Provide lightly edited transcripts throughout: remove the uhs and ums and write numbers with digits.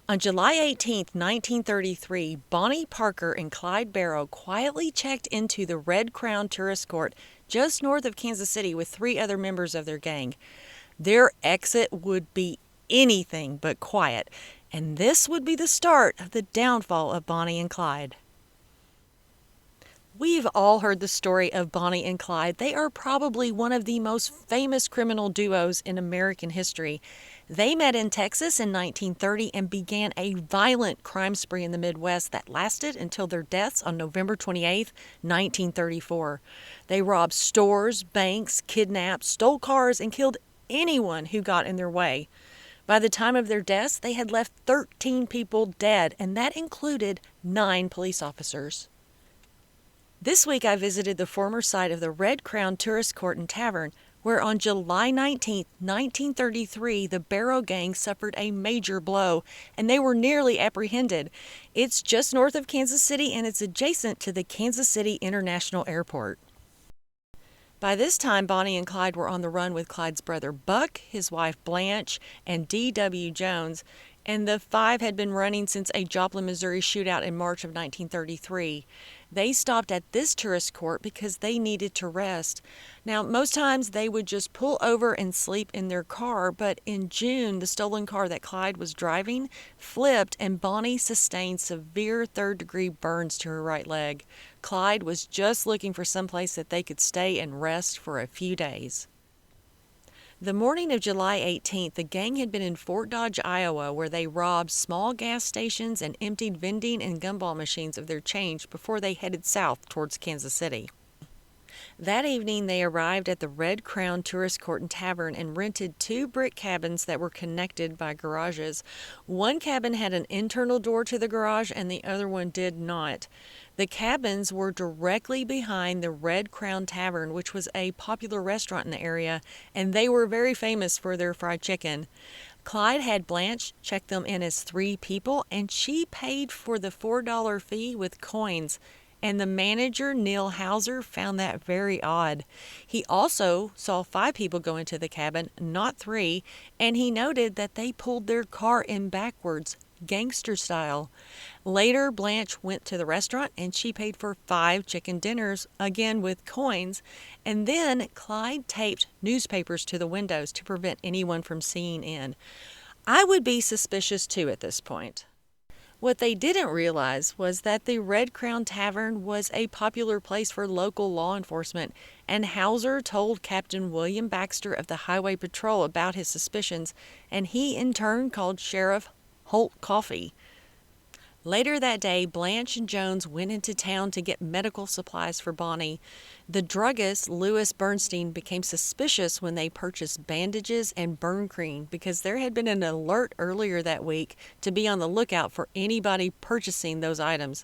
On July 18, 1933, Bonnie, Parker, and Clyde Barrow quietly checked into the Red Crown Tourist Court just north of Kansas City with 3 other members of their gang. Their exit would be anything but quiet, and this would be the start of the downfall of Bonnie and Clyde. We've all heard the story of Bonnie and Clyde. They are probably one of the most famous criminal duos in American history. They met in Texas in 1930 and began a violent crime spree in the Midwest that lasted until their deaths on November 28, 1934. They robbed stores, banks, kidnapped, stole cars, and killed anyone who got in their way. By the time of their deaths, they had left 13 people dead, and that included 9 police officers. This week I visited the former site of the Red Crown Tourist Court and Tavern, where on July 19, 1933, the Barrow gang suffered a major blow, and they were nearly apprehended. It's just north of Kansas City, and it's adjacent to the Kansas City International Airport. By this time, Bonnie and Clyde were on the run with Clyde's brother Buck, his wife Blanche, and D.W. Jones, and the 5 had been running since a Joplin, Missouri shootout in March of 1933. They stopped at this tourist court because they needed to rest. Now, most times they would just pull over and sleep in their car, but in June, the stolen car that Clyde was driving flipped and Bonnie sustained severe 3rd-degree burns to her right leg. Clyde was just looking for someplace that they could stay and rest for a few days. The morning of July 18th, the gang had been in Fort Dodge, Iowa, where they robbed small gas stations and emptied vending and gumball machines of their change before they headed south towards Kansas City. That evening, they arrived at the Red Crown Tourist Court and Tavern and rented 2 brick cabins that were connected by garages. One cabin had an internal door to the garage and the other one did not. The cabins were directly behind the Red Crown Tavern, which was a popular restaurant in the area, and they were very famous for their fried chicken. Clyde had Blanche check them in as 3 people, and she paid for the $4 fee with coins. And the manager, Neil Hauser, found that very odd. He also saw 5 people go into the cabin, not 3, and he noted that they pulled their car in backwards, gangster style. Later, Blanche went to the restaurant and she paid for 5 chicken dinners, again with coins, and then Clyde taped newspapers to the windows to prevent anyone from seeing in. I would be suspicious too at this point. What they didn't realize was that the Red Crown Tavern was a popular place for local law enforcement, and Hauser told Captain William Baxter of the Highway Patrol about his suspicions, and he in turn called Sheriff Holt Coffey. Later that day, Blanche and Jones went into town to get medical supplies for Bonnie. The druggist, Louis Bernstein, became suspicious when they purchased bandages and burn cream because there had been an alert earlier that week to be on the lookout for anybody purchasing those items.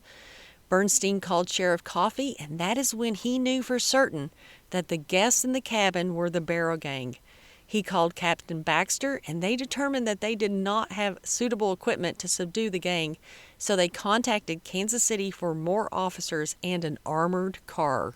Bernstein called Sheriff Coffey, and that is when he knew for certain that the guests in the cabin were the Barrow gang. He called Captain Baxter, and they determined that they did not have suitable equipment to subdue the gang, so they contacted Kansas City for more officers and an armored car.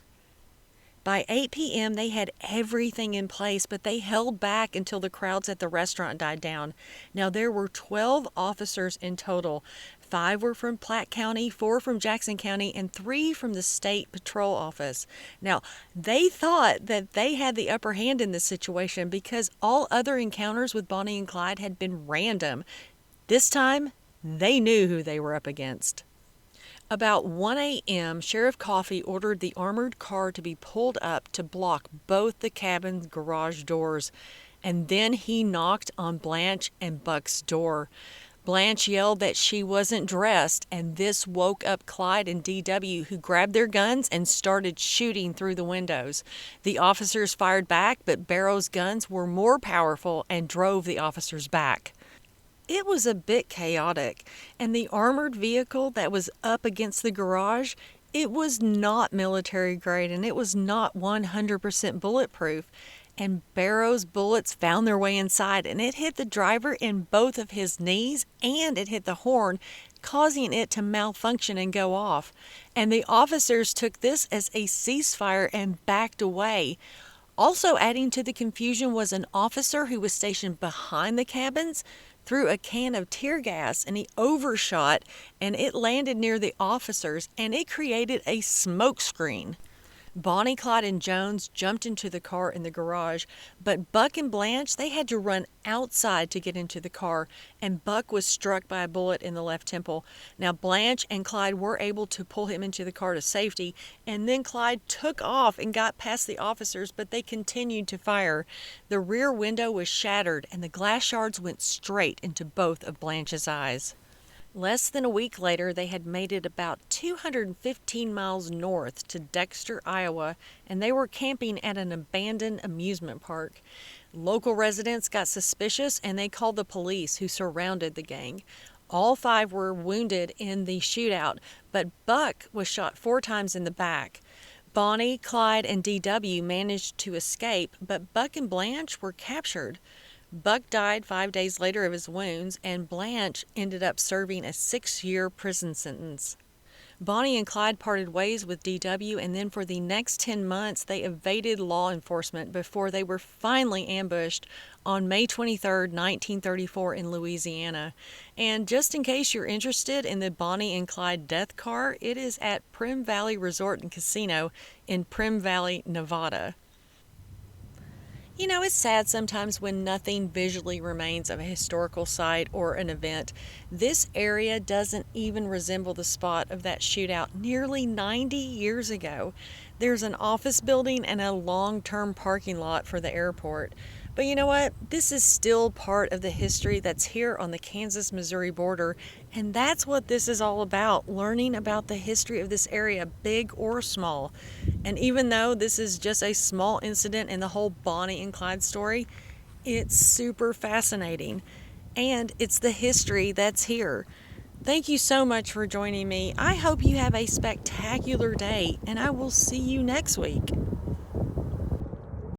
By 8 p.m., they had everything in place, but they held back until the crowds at the restaurant died down. Now, there were 12 officers in total. 5 were from Platte County, 4 from Jackson County, and 3 from the State Patrol Office. Now, they thought that they had the upper hand in this situation because all other encounters with Bonnie and Clyde had been random. This time, they knew who they were up against. About 1 a.m., Sheriff Coffey ordered the armored car to be pulled up to block both the cabin's garage doors, and then he knocked on Blanche and Buck's door. Blanche yelled that she wasn't dressed, and this woke up Clyde and D.W., who grabbed their guns and started shooting through the windows. The officers fired back, but Barrow's guns were more powerful and drove the officers back. It was a bit chaotic, and the armored vehicle that was up against the garage, it was not military grade, and it was not 100% bulletproof. And Barrow's bullets found their way inside, and it hit the driver in both of his knees, and it hit the horn, causing it to malfunction and go off. And the officers took this as a ceasefire and backed away. Also adding to the confusion was an officer who was stationed behind the cabins. threw a can of tear gas and he overshot and it landed near the officers and it created a smoke screen. Bonnie, Clyde, and Jones jumped into the car in the garage, but Buck and Blanche, they had to run outside to get into the car, and Buck was struck by a bullet in the left temple. Now, Blanche and Clyde were able to pull him into the car to safety, and then Clyde took off and got past the officers, but they continued to fire. The rear window was shattered, and the glass shards went straight into both of Blanche's eyes. Less than a week later, they had made it about 215 miles north to Dexter, Iowa, and they were camping at an abandoned amusement park. Local residents got suspicious and they called the police, who surrounded the gang. All 5 were wounded in the shootout, but Buck was shot 4 times in the back. Bonnie, Clyde, and D.W. managed to escape, but Buck and Blanche were captured. Buck died 5 days later of his wounds, and Blanche ended up serving a 6-year prison sentence. Bonnie and Clyde parted ways with D.W., and then for the next 10 months they evaded law enforcement before they were finally ambushed on May 23, 1934 in Louisiana. And just in case you're interested in the Bonnie and Clyde death car, it is at Primm Valley Resort and Casino in Primm Valley, Nevada. You know, it's sad sometimes when nothing visually remains of a historical site or an event. This area doesn't even resemble the spot of that shootout nearly 90 years ago. There's an office building and a long-term parking lot for the airport. But you know what? This is still part of the history that's here on the Kansas-Missouri border, and that's what this is all about, learning about the history of this area, big or small. And even though this is just a small incident in the whole Bonnie and Clyde story, it's super fascinating. And it's the history that's here. Thank you so much for joining me. I hope you have a spectacular day, and I will see you next week.